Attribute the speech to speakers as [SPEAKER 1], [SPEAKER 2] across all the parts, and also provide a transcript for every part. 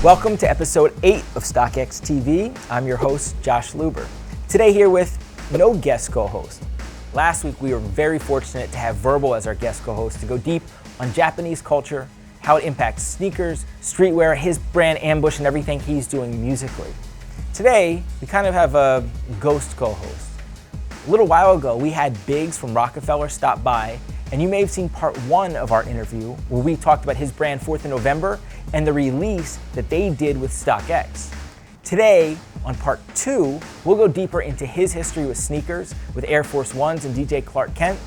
[SPEAKER 1] Welcome to episode 8 of StockX TV. I'm your host, Josh Luber. Today here with no guest co-host. Last week we were very fortunate to have Verbal as our guest co-host to go deep on Japanese culture, how it impacts sneakers, streetwear, his brand Ambush, and everything he's doing musically. Today, we kind of have a ghost co-host. A little while ago, we had Biggs from Rockefeller stop by, and you may have seen part 1 of our interview where we talked about his brand 4th of November and the release that they did with StockX. Today, on part 2, we'll go deeper into his history with sneakers, with Air Force Ones and DJ Clark Kent,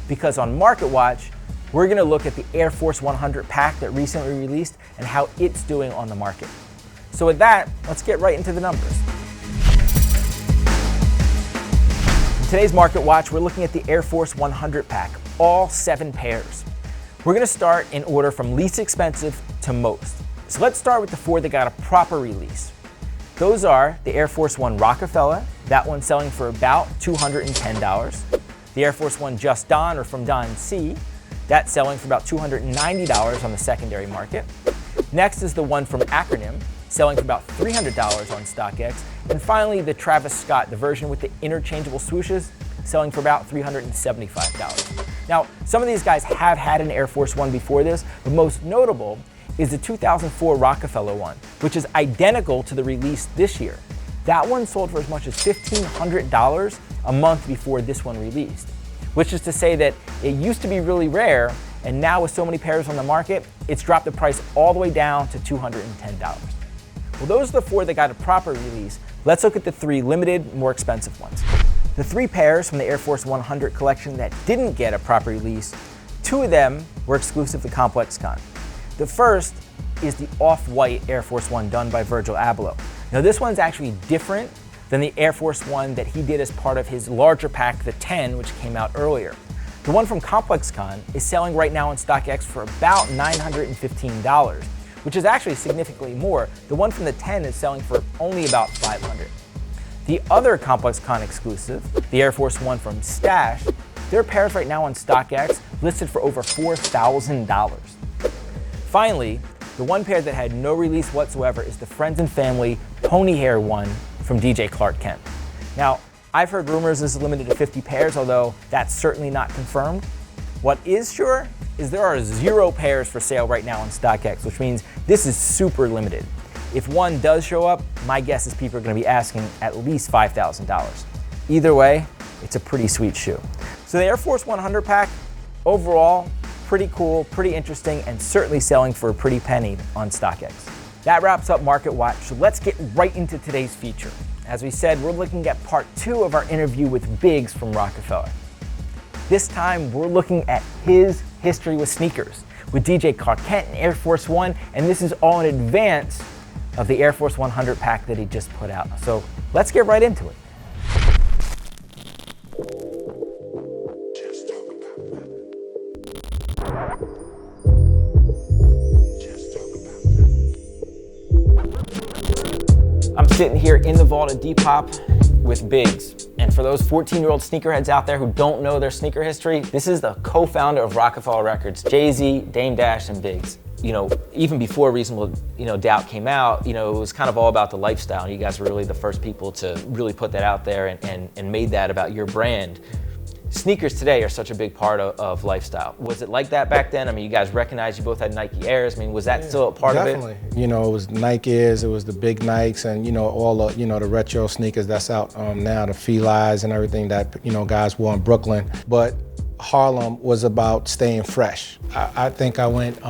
[SPEAKER 1] because on Market Watch, we're gonna look at the Air Force 100 pack that recently released and how it's doing on the market. So with that, let's get right into the numbers. In today's Market Watch, we're looking at the Air Force 100 pack, all 7 pairs. We're gonna start in order from least expensive to most. So let's start with the 4 that got a proper release. Those are the Air Force One Roc-A-Fella, that one's selling for about $210. The Air Force One Just Don, or from Don C, that's selling for about $290 on the secondary market. Next is the one from Acronym, selling for about $300 on StockX. And finally, the Travis Scott, the version with the interchangeable swooshes, selling for about $375. Now, some of these guys have had an Air Force One before this, but most notable is the 2004 Rockefeller One, which is identical to the release this year. That one sold for as much as $1,500 a month before this one released, which is to say that it used to be really rare, and now with so many pairs on the market, it's dropped the price all the way down to $210. Well, those are the 4 that got a proper release. Let's look at the 3 limited, more expensive ones. The 3 pairs from the Air Force 100 collection that didn't get a proper release, 2 of them were exclusive to ComplexCon. The first is the off-white Air Force One done by Virgil Abloh. Now this one's actually different than the Air Force One that he did as part of his larger pack, the 10, which came out earlier. The one from ComplexCon is selling right now on StockX for about $915, which is actually significantly more. The one from the 10 is selling for only about $500. The other ComplexCon exclusive, the Air Force One from Stash, their pairs right now on StockX listed for over $4,000. Finally, the one pair that had no release whatsoever is the Friends and Family Pony Hair one from DJ Clark Kent. Now, I've heard rumors this is limited to 50 pairs, although that's certainly not confirmed. What is sure is there are 0 pairs for sale right now on StockX, which means this is super limited. If one does show up, my guess is people are gonna be asking at least $5,000. Either way, it's a pretty sweet shoe. So the Air Force 100 pack, overall, pretty cool, pretty interesting, and certainly selling for a pretty penny on StockX. That wraps up Market Watch, so let's get right into today's feature. As we said, we're looking at part 2 of our interview with Biggs from Rockefeller. This time, we're looking at his history with sneakers, with DJ Clark Kent and Air Force One, and this is all in advance of the Air Force 100 pack that he just put out. So let's get right into it. I'm sitting here in the vault at Depop with Biggs. And for those 14-year-old sneakerheads out there who don't know their sneaker history, this is the co-founder of Rockefeller Records, Jay-Z, Dame Dash, and Biggs. You know, even before Reasonable Doubt came out, it was kind of all about the lifestyle. You guys were really the first people to really put that out there and made that about your brand. Sneakers today are such a big part of lifestyle. Was it like that back then? I mean, you guys recognized you both had Nike Airs. I mean, was that still a part
[SPEAKER 2] definitely.
[SPEAKER 1] of it?
[SPEAKER 2] It was Nike Airs, it was the big Nikes, and all the the retro sneakers that's out now, the Felines and everything that guys wore in Brooklyn. But Harlem was about staying fresh. I think I went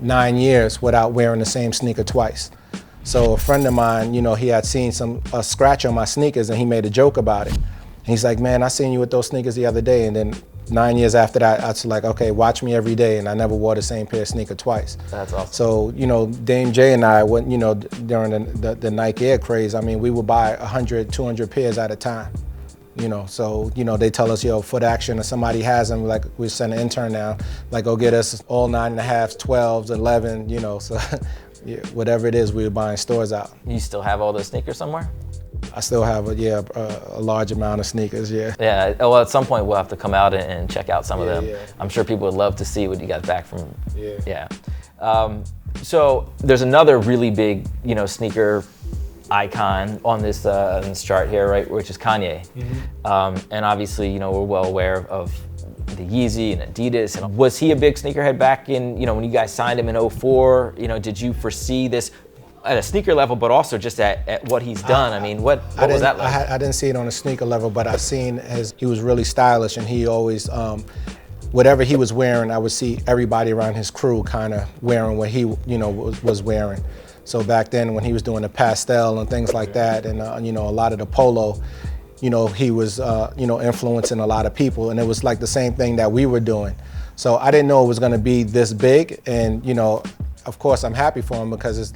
[SPEAKER 2] 9 years without wearing the same sneaker twice. So a friend of mine, he had seen a scratch on my sneakers and he made a joke about it. And he's like, man, I seen you with those sneakers the other day. And then 9 years after that, I was like, okay, watch me every day. And I never wore the same pair of sneakers twice.
[SPEAKER 1] That's awesome.
[SPEAKER 2] So, Dame J and I went, during the Nike Air craze, I mean, we would buy 100, 200 pairs at a time. So they tell us, foot action, or somebody has them, like we send an intern now, like go get us all 9.5s, 12s, 11, so yeah, whatever it is, we were buying stores out.
[SPEAKER 1] You still have all those sneakers somewhere?
[SPEAKER 2] I still have a large amount of sneakers, yeah.
[SPEAKER 1] Yeah, well, at some point we'll have to come out and check out some of them.
[SPEAKER 2] Yeah.
[SPEAKER 1] I'm sure people would love to see what you got back from.
[SPEAKER 2] Yeah.
[SPEAKER 1] So there's another really big, sneaker icon on this chart here, right, which is Kanye. And obviously, we're well aware of the Yeezy and Adidas. And was he a big sneakerhead back in, when you guys signed him in '04? Did you foresee this at a sneaker level, but also just at what he's done? I mean, what was that like?
[SPEAKER 2] I didn't see it on a sneaker level, but I've seen he was really stylish, and he always, whatever he was wearing, I would see everybody around his crew kind of wearing what he, was wearing. So back then when he was doing the pastel and things like that, and a lot of the polo, he was, influencing a lot of people, and it was like the same thing that we were doing. So I didn't know it was gonna be this big, and of course I'm happy for him because it's,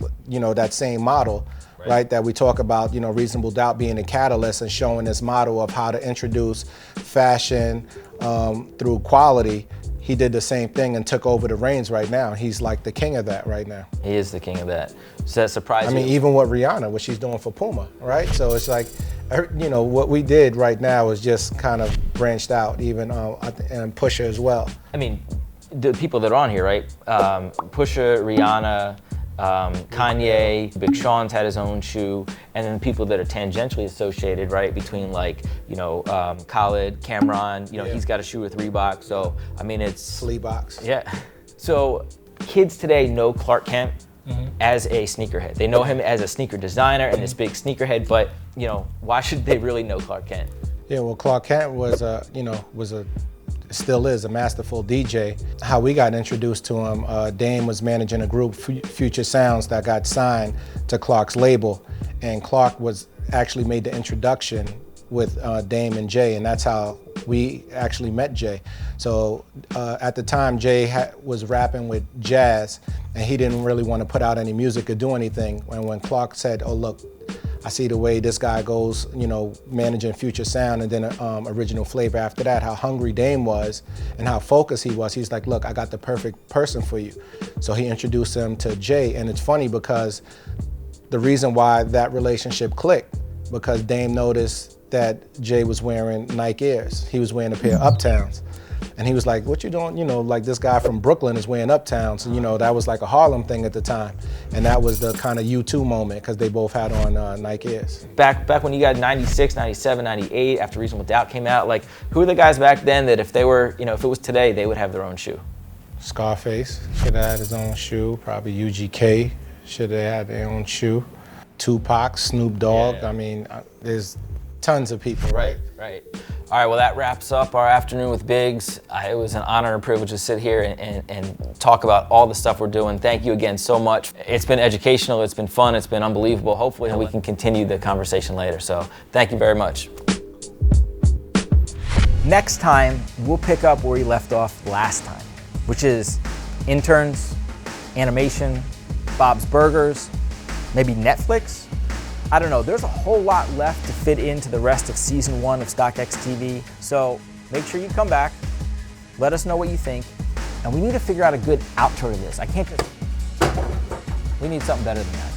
[SPEAKER 2] that same model, right, that we talk about, Reasonable Doubt being a catalyst and showing this model of how to introduce fashion through quality. He did the same thing and took over the reins right now. He's like the king of that right now.
[SPEAKER 1] He is the king of that. So that surprised you?
[SPEAKER 2] I mean, even with Rihanna, what she's doing for Puma, right? So it's like, what we did right now is just kind of branched out, even and Pusha as well.
[SPEAKER 1] I mean, the people that are on here, right? Pusha, Rihanna, Kanye, Big Sean's had his own shoe, and then people that are tangentially associated, right? Between like, Khaled, Cameron, he's got a shoe with Reebok. So, I mean, it's...
[SPEAKER 2] Fleebox.
[SPEAKER 1] Yeah. So, kids today know Clark Kent as a sneakerhead. They know him as a sneaker designer and this big sneakerhead, but, why should they really know Clark Kent?
[SPEAKER 2] Yeah, well, Clark Kent was still is a masterful DJ. How we got introduced to him, Dame was managing a group, Future Sounds, that got signed to Clark's label, and Clark was actually made the introduction with Dame and Jay, and that's how we actually met Jay. So at the time, Jay was rapping with Jazz, and he didn't really want to put out any music or do anything. And when Clark said, "Oh look, I see the way this guy goes, managing Future Sound," and then Original Flavor after that, how hungry Dame was and how focused he was. He's like, "Look, I got the perfect person for you." So he introduced him to Jay, and it's funny because the reason why that relationship clicked, because Dame noticed that Jay was wearing Nike Airs. He was wearing a pair of Uptowns. And he was like, "What you doing? Like this guy from Brooklyn is wearing Uptowns." And that was like a Harlem thing at the time. And that was the kind of U2 moment, because they both had on Nike Airs.
[SPEAKER 1] Back when you got 96, 97, 98, after Reasonable Doubt came out, like who were the guys back then that if they were, if it was today, they would have their own shoe?
[SPEAKER 2] Scarface should have had his own shoe. Probably UGK should have had their own shoe. Tupac, Snoop Dogg. Yeah. I mean, there's tons of people, right?
[SPEAKER 1] Right. All right, well, that wraps up our afternoon with Biggs. It was an honor and privilege to sit here and talk about all the stuff we're doing. Thank you again so much. It's been educational, it's been fun, it's been unbelievable. Hopefully we can continue the conversation later. So thank you very much. Next time, we'll pick up where we left off last time, which is interns, animation, Bob's Burgers, maybe Netflix. I don't know, there's a whole lot left to fit into the rest of season 1 of StockX TV, so make sure you come back, let us know what you think, and we need to figure out a good outro to this. We need something better than that.